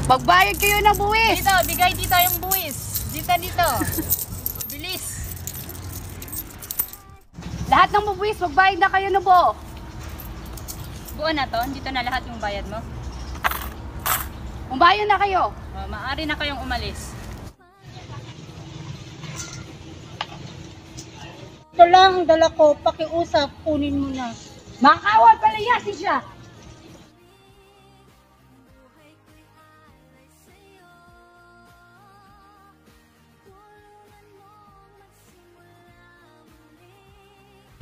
Magbayad kayo ng buwis. Dito, bigay dito yung buwis. Dito. Bilis. Lahat ng buwis, magbayad na kayo ng buo. Buo na to, dito na lahat yung bayad mo. Magbayad na kayo. Maaari na kayong umalis. Ito lang ang dala ko, pakiusap, kunin mo na. Makawal pala yasi siya.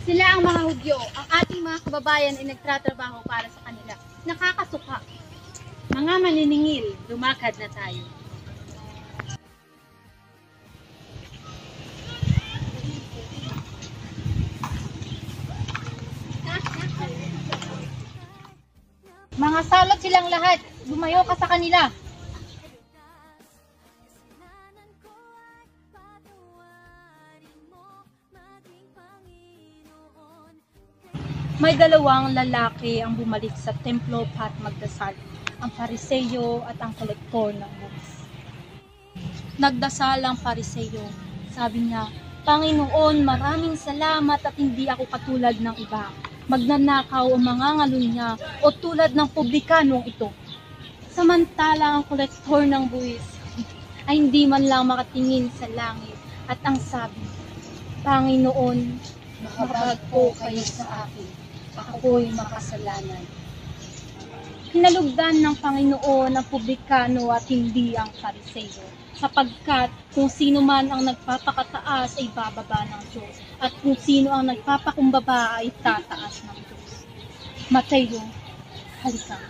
Sila ang mga hugyo. Ang ating mga kababayan ay nagtratrabaho para sa kanila. Nakakasuka. Mga maniningil, lumakad na tayo. Mga salot silang lahat. Lumayo ka sa kanila. May dalawang lalaki ang bumalik sa templo para magdasal, ang Pariseyo at ang kolektor ng buwis. Nagdasal ang Pariseyo. Sabi niya, Panginoon, maraming salamat at hindi ako katulad ng iba. Magnanakaw ang mga ngalunya o tulad ng publikanong ito. Samantala ang kolektor ng buwis ay hindi man lang makatingin sa langit at ang sabi, Panginoon, mahabag po kayo sa akin. Ako'y makasalanan. Hinalugdan ng Panginoon ang publikano at hindi ang Pariseyo, sapagkat kung sino man ang nagpapakataas ay bababa ng Diyos, at kung sino ang nagpapakumbaba ay tataas ng Diyos. Mateo, halika.